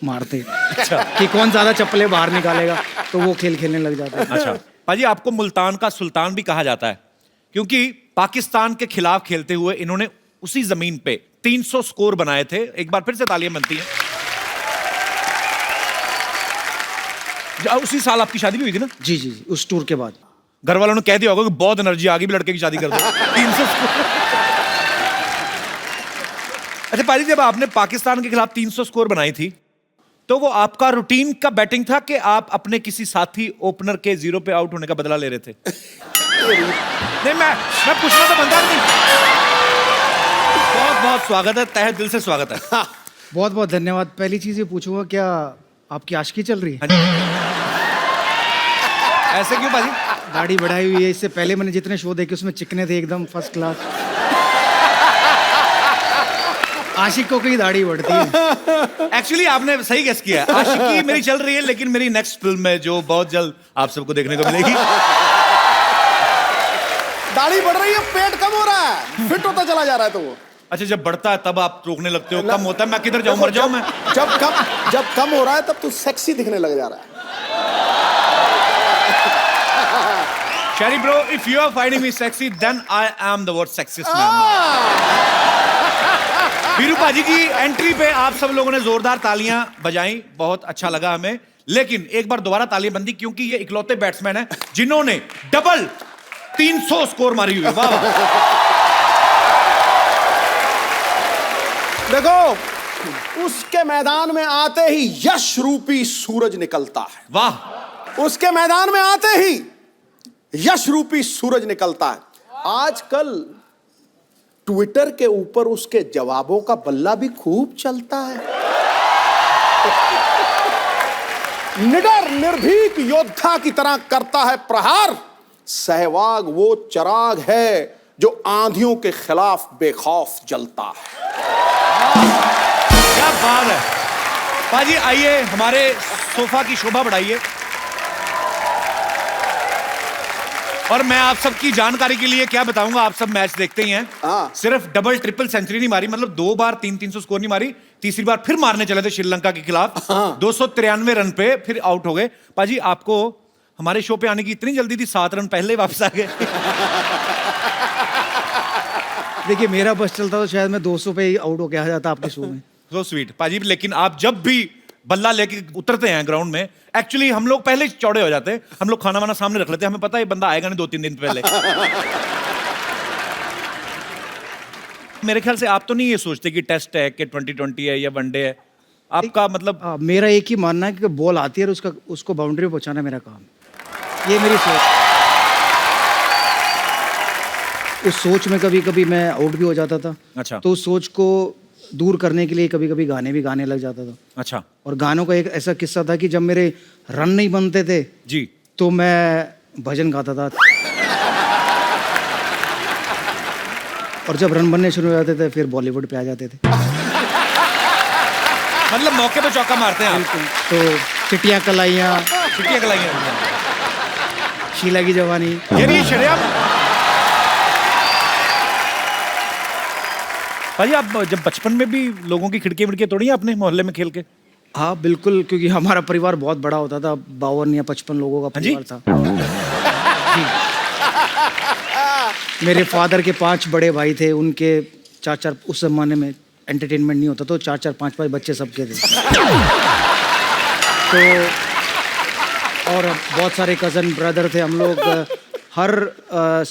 मारते। अच्छा। कि कौन ज्यादा चप्पलें बाहर निकालेगा, तो वो खेल खेलने लग जाते हैं। अच्छा पाजी, आपको मुल्तान का सुल्तान भी कहा जाता है क्योंकि पाकिस्तान के खिलाफ खेलते हुए इन्होंने उसी जमीन पे 300 स्कोर बनाए थे। एक बार फिर से तालियां बनती हैं। उसी साल आपकी शादी भी हुई थी ना? जी जी जी, उस टूर के बाद। घर वालों ने कह दिया होगा कि बहुत एनर्जी आ गई, भी लड़के की शादी कर दो। 300 स्कोर। अच्छा पाजी, जब आपने पाकिस्तान के खिलाफ 300 स्कोर बनाई थी तो वो आपका रूटीन का बैटिंग था कि आप अपने किसी साथी ओपनर के 0 पे आउट होने का बदला ले रहे थे? नहीं, मैं पूछना तो बनता नहीं। बहुत बहुत स्वागत है, तहे दिल से स्वागत है। बहुत बहुत धन्यवाद। पहली चीज ये पूछूंगा, क्या आपकी आशिकी चल रही है? ऐसे क्यों पाजी? दाढ़ी बढ़ाई हुई है। इससे पहले मैंने जितने शो देखे उसमें चिकने थे एकदम फर्स्ट क्लास। आशिकों की दाढ़ी बढ़ती है। एक्चुअली आपने सही गेस किया। आशिकी मेरी चल रही है, लेकिन मेरी नेक्स्ट फिल्म में जो बहुत जल्द आप सबको देखने को मिलेगी। दाढ़ी बढ़ रही है, पेट कम हो रहा है, फिट होता चला जा रहा है। तो वो अच्छा, जब बढ़ता है तब आप रोकने लगते हो, कम होता है मैं किधर जाऊं, मर जाऊं मैं? जब कम हो रहा है तब तू सेक्सी दिखने लग जा रहा है। Sherry bro, if you are finding me sexy, then I am the world's sexiest man. Veeru पाजी की एंट्री पे आप सब लोगों ने जोरदार तालियां बजाई, बहुत अच्छा लगा हमें। लेकिन एक बार दोबारा तालियां बंदी, क्योंकि ये इकलौते बैट्समैन हैं जिन्होंने डबल 300 स्कोर मारी हुई है। वाह वाह। देखो, उसके मैदान में आते ही यश रूपी सूरज निकलता है। वाह। उसके मैदान में आते ही यश रूपी सूरज निकलता है। आजकल ट्विटर के ऊपर उसके जवाबों का बल्ला भी खूब चलता है। निडर निर्भीक योद्धा की तरह करता है प्रहार। सहवाग वो चिराग है जो आंधियों के खिलाफ बेखौफ जलता है। क्या बात है पाजी। आइए हमारे सोफा की शोभा बढ़ाइए। और मैं आप सबकी जानकारी के लिए क्या बताऊंगा, आप सब मैच देखते ही हैं। सिर्फ डबल ट्रिपल सेंचुरी नहीं मारी, मतलब 2 बार 300 स्कोर नहीं मारी, तीसरी बार फिर मारने चले थे श्रीलंका के खिलाफ। 293 रन पे फिर आउट हो गए। पाजी, आपको हमारे शो पे आने की इतनी जल्दी थी, 7 रन पहले वापस आ गए। देखिए, मेरा बस चलता तो शायद मैं 200 पे ही आउट होके आ जाता आपके शो में। सो स्वीट पाजी। लेकिन आप जब भी बल्ला लेके उतरते हैं ग्राउंड में, एक्चुअली हम लोग पहले चौड़े हो जाते हैं। हम लोग खाना वाना सामने रख लेते हैं, हमें पता है बंदा आएगा नहीं 2-3 दिन पहले। मेरे ख्याल से आप तो नहीं ये सोचते कि टेस्ट है कि 2020 है या वनडे है, आपका मतलब? मेरा एक ही मानना है कि बॉल आती है और उसको बाउंड्री पे पहुंचाना मेरा काम, ये मेरी सोच। उस सोच में कभी कभी मैं आउट भी हो जाता था। अच्छा। तो उस सोच को दूर करने के लिए कभी कभी गाने भी गाने लग जाता था। अच्छा। और गानों का एक ऐसा किस्सा था कि जब मेरे रन नहीं बनते थे जी, तो मैं भजन गाता था। और जब रन बनने शुरू हो जाते थे फिर बॉलीवुड पे आ जाते थे। मतलब मौके पे चौका मारते हैं आप? तो चिट्टियां कलाइयां, शीला की जवानी। ये श्रेया भाई, आप जब बचपन में भी लोगों की खिड़की विड़की तोड़ी है अपने मोहल्ले में खेल के? हाँ बिल्कुल, क्योंकि हमारा परिवार बहुत बड़ा होता था, 52 या 55 लोगों का परिवार था। जी। मेरे फादर के 5 बड़े भाई थे, उनके 4-4, उस जमाने में एंटरटेनमेंट नहीं होता तो 4-4, 5-5 बच्चे सबके थे। तो और बहुत सारे कज़न ब्रदर थे हम लोग। हर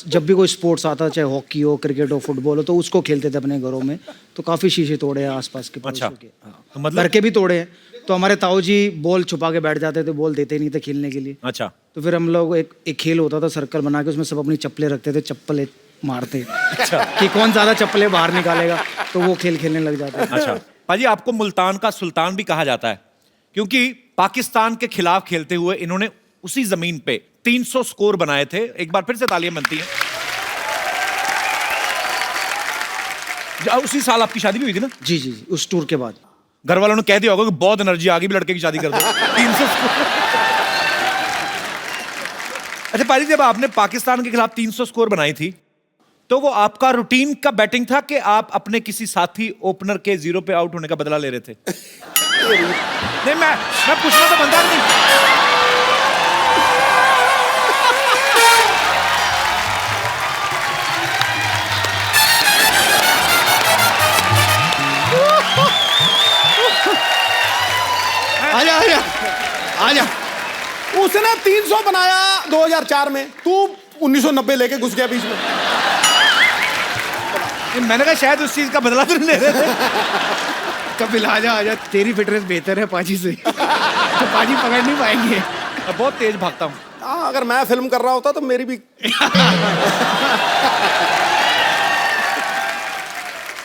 जब भी कोई स्पोर्ट्स आता, चाहे हॉकी हो, क्रिकेट हो, फुटबॉल हो, तो उसको खेलते थे अपने घरों में। तो काफ़ी शीशे तोड़े हैं आसपास के पड़ोसियों के। तो मतलब घर के भी तोड़े हैं। तो हमारे ताऊ जी बॉल छुपा के बैठ जाते थे, बॉल देते नहीं थे खेलने के लिए। अच्छा। तो फिर हम लोग एक खेल होता था, सर्कल बना के उसमें सब अपनी चप्पलें रखते थे, चप्पल मारते। अच्छा। कि कौन ज्यादा चप्पलें बाहर निकालेगा, तो वो खेल खेलने लग जाते। अच्छा पाजी, आपको मुल्तान का सुल्तान भी कहा जाता है क्योंकि पाकिस्तान के खिलाफ खेलते हुए इन्होंने उसी जमीन पे 300 स्कोर बनाए थे। एक बार फिर से तालियां बनती हैं। उसी साल आपकी शादी भी हुई थी ना? जी जी जी, उस टूर के बाद। घर वालों ने कह दिया होगा कि बहुत एनर्जी आ गई, भी लड़के की शादी कर दो। 300 स्कोर। अच्छा पाजी, जब आपने पाकिस्तान के खिलाफ 300 स्कोर बनाई थी तो वो आपका रूटीन का बैटिंग था कि आप अपने किसी साथी ओपनर के 0 पे आउट होने का बदला ले रहे थे? नहीं, मैं पूछना तो बनता नहीं। आजा आजा आजा। उसने 300 बनाया 2004 में, तू 1990 लेके घुस गया बीच में। मैंने कहा शायद उस चीज का बदला तो नहीं ले रहे थे। कपिल आजा आजा, तेरी फिटनेस बेहतर है पाजी से। तो पाजी पकड़ नहीं पाएंगे। मैं बहुत तेज भागता हूँ। हाँ, अगर मैं फिल्म कर रहा होता तो मेरी भी।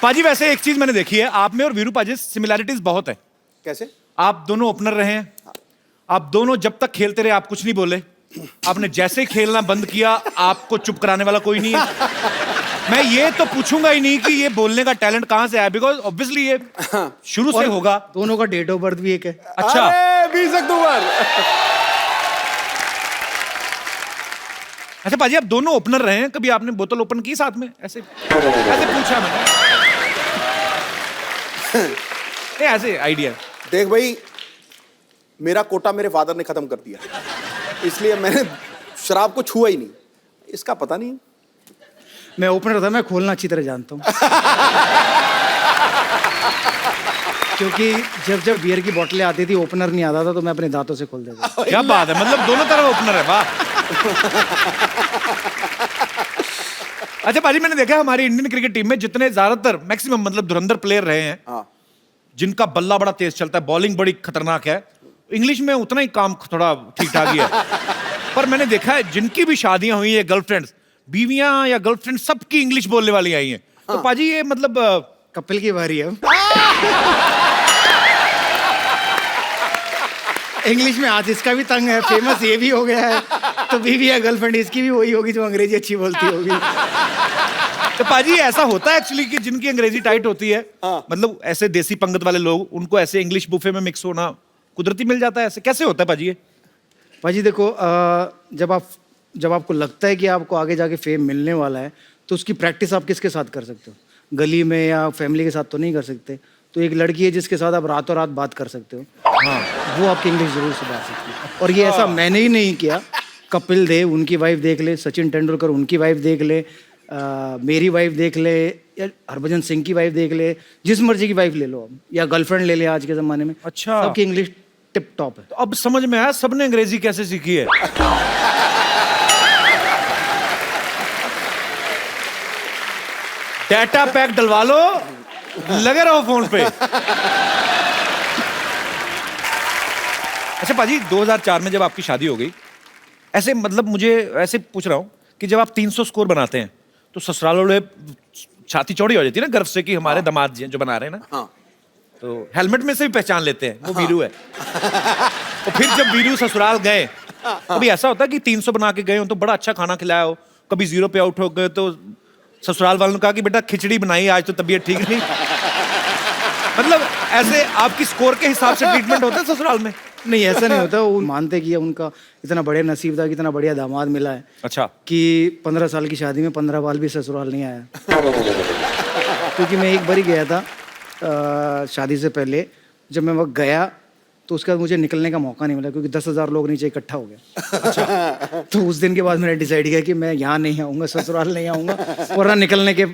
पाजी वैसे एक चीज मैंने देखी है, आप में और वीरू पाजी सिमिलैरिटीज बहुत है। कैसे? आप दोनों ओपनर रहे हैं, आप दोनों जब तक खेलते रहे आप कुछ नहीं बोले। आपने जैसे ही खेलना बंद किया, आपको चुप कराने वाला कोई नहीं है। मैं ये तो पूछूंगा ही नहीं कि ये बोलने का टैलेंट कहां से आया, बिकॉज ऑब्वियसली ये शुरू से होगा। दोनों का डेट ऑफ बर्थ भी एक है। अच्छा, 20 अक्टूबर। अच्छा पाजी, आप दोनों ओपनर रहे हैं, कभी आपने बोतल ओपन की साथ में? ऐसे पूछा मैंने, ऐसे आइडिया। देख भाई, मेरा कोटा मेरे फादर ने खत्म कर दिया, इसलिए मैंने शराब को छुआ ही नहीं। इसका पता नहीं। मैं ओपनर था, मैं खोलना अच्छी तरह जानता हूँ। क्योंकि जब जब बियर की बोतलें आती थी, ओपनर नहीं आता था, तो मैं अपने दांतों से खोल देता था। क्या बात है, मतलब दोनों तरफ ओपनर है, वाह। अच्छा पाजी, मैंने देखा हमारी इंडियन क्रिकेट टीम में जितने ज्यादातर मैक्सिमम मतलब धुरंधर प्लेयर रहे हैं, हाँ। जिनका बल्ला बड़ा तेज चलता है, बॉलिंग बड़ी खतरनाक है, इंग्लिश में उतना ही काम थोड़ा ठीक ठाक ही है। पर मैंने देखा है जिनकी भी शादियां हुई है, गर्लफ्रेंड्स, बीवियां या गर्लफ्रेंड, सबकी इंग्लिश बोलने वाली आई हैं। तो पाजी ये मतलब कपिल की बारी है। इंग्लिश में आज इसका भी तंग है, फेमस ये भी हो गया है, तो बीवी या गर्लफ्रेंड इसकी भी वही होगी जो अंग्रेजी अच्छी बोलती होगी। तो पाजी ऐसा होता है एक्चुअली कि जिनकी अंग्रेजी टाइट होती है, मतलब ऐसे देसी पंगत वाले लोग, उनको ऐसे इंग्लिश बुफे में मिक्स होना कुदरती मिल जाता है। ऐसे कैसे होता है पाजी ये? पाजी देखो, जब आपको लगता है कि आपको आगे जाके फेम मिलने वाला है, तो उसकी प्रैक्टिस आप किसके साथ कर सकते हो? गली में या फैमिली के साथ तो नहीं कर सकते। तो एक लड़की है जिसके साथ आप रातों रात बात कर सकते हो, हाँ, वो आपकी इंग्लिश जरूर सुधार सकती है। और ये ऐसा मैंने ही नहीं किया, कपिल देव उनकी वाइफ देख ले, सचिन तेंदुलकर उनकी वाइफ देख ले, मेरी वाइफ देख ले, या हरभजन सिंह की वाइफ देख ले, जिस मर्जी की वाइफ ले लो आप, या गर्लफ्रेंड ले ले आज के ज़माने में। अच्छा, सबकी इंग्लिश टिप टॉप है। तो अब समझ में आया सबने अंग्रेजी कैसे सीखी है। डाटा पैक डलवा लो, लगे रहो फोन पे। अच्छा पाजी, 2004 में जब आपकी शादी हो गई, ऐसे मतलब मुझे ऐसे पूछ रहा हूँ कि जब आप 300 स्कोर बनाते हैं तो ससुराल वाले छाती चौड़ी हो जाती है ना गर्व से कि हमारे दामाद जी जो बना रहे हैं ना। हाँ। तो हेलमेट में से भी पहचान लेते हैं वो वीरू है। तो फिर जब वीरू ससुराल गए, कभी ऐसा होता है कि 300 बना के गए हो तो बड़ा अच्छा खाना खिलाया हो, कभी 0 पे आउट हो गए तो ससुराल वालों ने कहा कि बेटा खिचड़ी बनाई आज तो तबीयत ठीक नहीं। मतलब ऐसे आपकी स्कोर के हिसाब से ट्रीटमेंट होता है ससुराल में? नहीं, ऐसा नहीं होता। वो मानते कि उनका इतना बढ़िया नसीब था कि इतना बढ़िया दामाद मिला है। अच्छा, कि 15 साल की शादी में 15 बाल भी ससुराल नहीं आया। क्योंकि मैं एक बार ही गया था शादी से पहले, जब मैं वक्त गया तो उसके बाद मुझे निकलने का मौका नहीं मिला, क्योंकि 10,000 लोग नीचे इकट्ठा हो गए। अच्छा। तो उस दिन के बाद मैंने डिसाइड किया कि मैं यहाँ नहीं आऊँगा, ससुराल नहीं आऊँगा, वरना निकलने के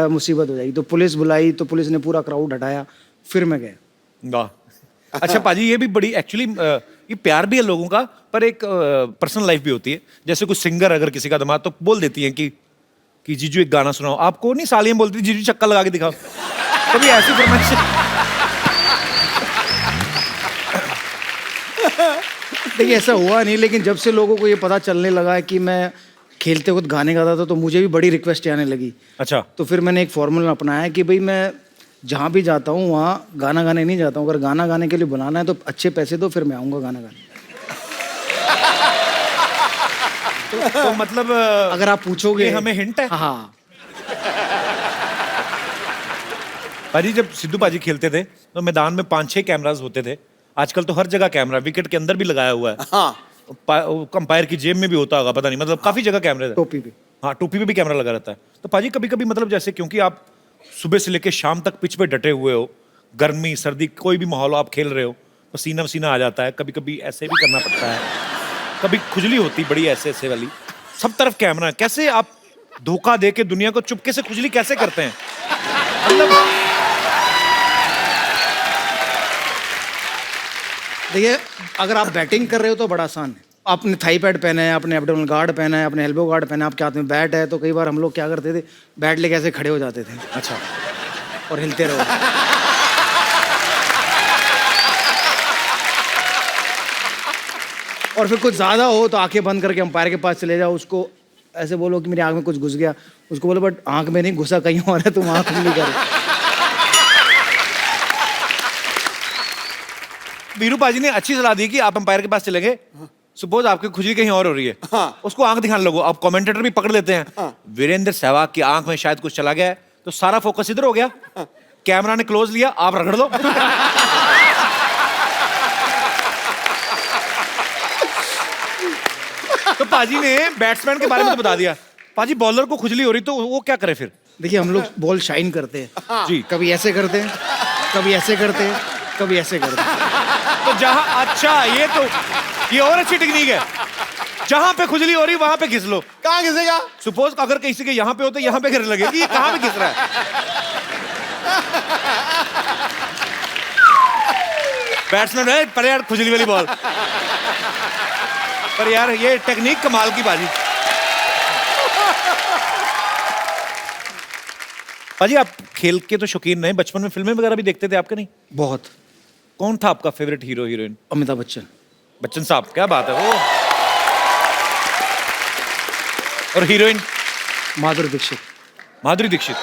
मुसीबत हो जाएगी। तो पुलिस बुलाई, तो पुलिस ने पूरा क्राउड हटाया, फिर मैं गया। अच्छा पाजी, ये भी बड़ी एक्चुअली ये प्यार भी है लोगों का, पर एक पर्सनल लाइफ भी होती है। जैसे कोई सिंगर अगर किसी का दामाद, तो बोल देती है कि जीजू एक गाना सुनाओ। आपको नहीं सालियां बोलती जीजू चक्का लगा के दिखाओ, कभी ऐसी फरमाइश? देखिए ऐसा हुआ नहीं, लेकिन जब से लोगों को ये पता चलने लगा है कि मैं खेलते वक्त गाने गाता था, तो मुझे भी बड़ी रिक्वेस्ट आने लगी। अच्छा। तो फिर मैंने एक फॉर्मूला अपनाया कि भाई मैं जहाँ भी जाता हूँ वहाँ गाना गाने नहीं जाता हूँ। अगर गाना गाने के लिए बुलाना है तो अच्छे पैसे दो, फिर मैं आऊँगा गाना गाने। तो मतलब अगर आप पूछोगे हमें हिंट है। हाँ। पाजी, जब सिद्धू पाजी खेलते थे तो मैदान में 5-6 कैमरास होते थे। आजकल तो हर जगह कैमरा, विकेट के अंदर भी लगाया हुआ है। हाँ। अंपायर की जेब में भी होता होगा, पता नहीं, मतलब काफी जगह कैमरे। टोपी पे, हाँ, टोपी पे भी कैमरा लगा रहता है। तो पाजी कभी कभी मतलब जैसे, क्योंकि आप सुबह से लेकर शाम तक पिच पे डटे हुए हो, गर्मी सर्दी कोई भी माहौल हो, आप खेल रहे हो, पसीना वसीना आ जाता है, कभी कभी ऐसे भी करना पड़ता है, कभी खुजली होती बड़ी ऐसे ऐसे वाली, सब तरफ कैमरा है, कैसे आप धोखा दे के दुनिया को चुपके से खुजली कैसे करते हैं? मतलब देखिए, अगर आप बैटिंग कर रहे हो तो बड़ा आसान है। आपने थाई पैड पहना है, आपने एब्डोमिनल गार्ड पहना है, आपने एल्बो गार्ड पहना है, आपके हाथ में बैट है, तो कई बार हम लोग क्या करते थे, बैट लेके ऐसे खड़े हो जाते थे अच्छा, और हिलते रहो। और फिर कुछ ज्यादा हो तो आंखें बंद करके अंपायर के पास चले जाओ, उसको ऐसे बोलो कि मेरी आंख में कुछ घुस गया, उसको बोलो बट आंख में नहीं घुसा, कहीं और है, तुम आंख खुली करो। वीरू पाजी ने अच्छी सलाह दी कि आप अंपायर के पास चले गए, सपोज आपकी खुजली कहीं और हो रही है, हाँ। उसको आंख दिखाने लगो, अब कमेंटेटर भी पकड़ लेते हैं, हाँ। वीरेंद्र सहवाग की आंख में शायद कुछ चला गया है, तो सारा फोकस इधर हो गया, कैमरा ने क्लोज लिया, आप रगड़ दो। तो पाजी ने बैट्समैन के बारे में तो बता दिया, पाजी बॉलर को खुजली हो रही तो वो क्या करे फिर? देखिए, हम लोग बॉल शाइन करते हैं जी, कभी ऐसे करते हैं, कभी ऐसे करते हैं, कभी ऐसे करते हैं। तो जहां अच्छा ये और अच्छी टेक्निक है, जहां पे खुजली हो रही वहां पे घिस लो। कहाँ घिसेगा? सपोज अगर किसी के यहाँ पे हो तो यहाँ पे गिरने लगे कि ये कहाँ पे घिस रहा है। बैट्समैन है पर यार खुजली वाली बॉल, पर यार ये टेक्निक कमाल की बाजी। पाजी आप खेल के तो शौकीन नहीं, बचपन में फिल्में वगैरह भी देखते थे आपके? नहीं? बहुत। कौन था आपका favourite hero heroine? Amitabh Bachchan. Bachchan साहब, क्या बात है वो। और हीरोइन? माधुरी दीक्षित। माधुरी दीक्षित।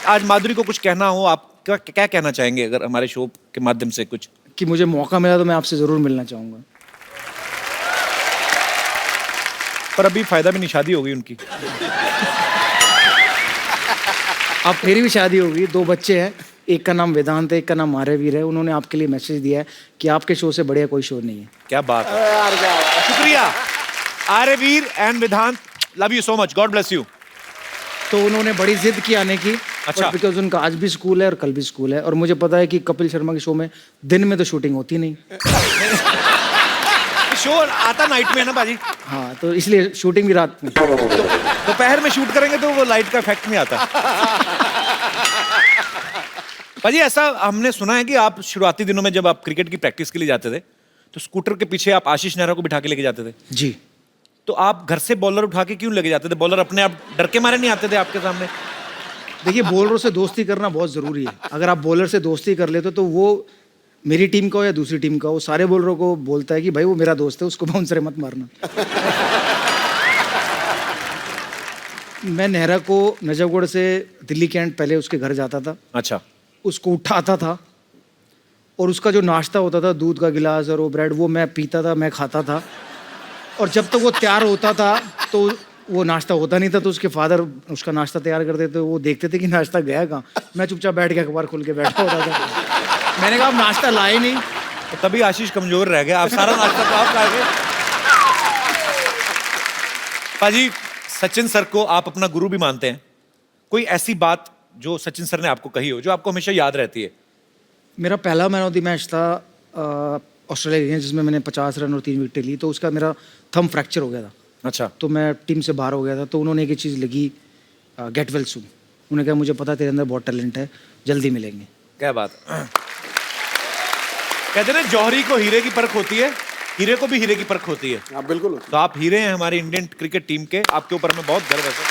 आज माधुरी को कुछ कहना हो, आप क्या कहना चाहेंगे अगर हमारे शो के माध्यम से कुछ? कि मुझे मौका मिला तो मैं आपसे जरूर मिलना चाहूंगा। पर अभी फायदा भी नहीं, शादी हो गई उनकी। अब मेरी भी शादी हो गई, 2 बच्चे हैं, एक का नाम वेदांत है, एक का नाम आर्यवीर है। उन्होंने आपके लिए मैसेज दिया है कि आपके शो से बढ़िया कोई शो नहीं है। क्या बात है, शुक्रिया Aryaveer and Vedant, love you so much, god bless you. तो उन्होंने बड़ी जिद की आने की, अच्छा। बिकॉज उनका आज भी स्कूल है और कल भी स्कूल है, और मुझे पता है कि कपिल शर्मा के शो में दिन में तो शूटिंग होती नहीं। शो आता नाइट में है ना बाजी? हाँ, तो इसलिए शूटिंग भी रात में। दोपहर में शूट करेंगे तो वो लाइट का इफेक्ट नहीं आता। पाजी ऐसा हमने सुना है कि आप शुरुआती दिनों में जब आप क्रिकेट की प्रैक्टिस के लिए जाते थे तो स्कूटर के पीछे आप आशीष नेहरा को बिठा के लेके जाते थे। जी। तो आप घर से बॉलर उठा के क्यों लेके जाते थे? बॉलर अपने आप डर के मारे नहीं आते थे आपके सामने? देखिए, बॉलरों से दोस्ती करना बहुत जरूरी है। अगर आप बॉलर से दोस्ती कर लेते तो वो मेरी टीम का हो या दूसरी टीम का हो, सारे बॉलरों को बोलता है कि भाई वो मेरा दोस्त है, उसको बाउंसर मत मारना। मैं नेहरा को नजफगढ़ से दिल्ली कैंट पहले उसके घर जाता था। अच्छा। उसको उठाता था और उसका जो नाश्ता होता था, दूध का गिलास और वो ब्रेड, वो मैं पीता था, मैं खाता था। और जब तक वो तैयार होता था तो वो नाश्ता होता नहीं था, तो उसके फादर उसका नाश्ता तैयार करते थे। वो देखते थे कि नाश्ता गया कहाँ। मैं चुपचाप बैठ के अखबार खोल के बैठा होता था। मैंने कहा, आप नाश्ता लाए नहीं। तो तभी आशीष कमजोर रह गया, आप सारा नाश्ता तो आप खा गए। पाजी सचिन सर को आप अपना गुरु भी मानते हैं, कोई ऐसी बात जो सचिन सर ने आपको कही हो जो आपको हमेशा याद रहती है? मेरा पहला मैन ऑफ द मैच था ऑस्ट्रेलिया गेम्स, जिसमें मैंने 50 रन और 3 विकेटें ली, तो उसका मेरा थंब फ्रैक्चर हो गया था। अच्छा। तो मैं टीम से बाहर हो गया था। तो उन्होंने एक चीज़ लगी, गेट वेल सून। उन्होंने कहा, मुझे पता तेरे अंदर बहुत टैलेंट है, जल्दी मिलेंगे। क्या बात। कहते हैं जौहरी को हीरे की परख होती है, हीरे को भी हीरे की परख होती है। बिल्कुल। तो आप हीरे हैं हमारी इंडियन क्रिकेट टीम के, आपके ऊपर हमें बहुत गर्व है सर।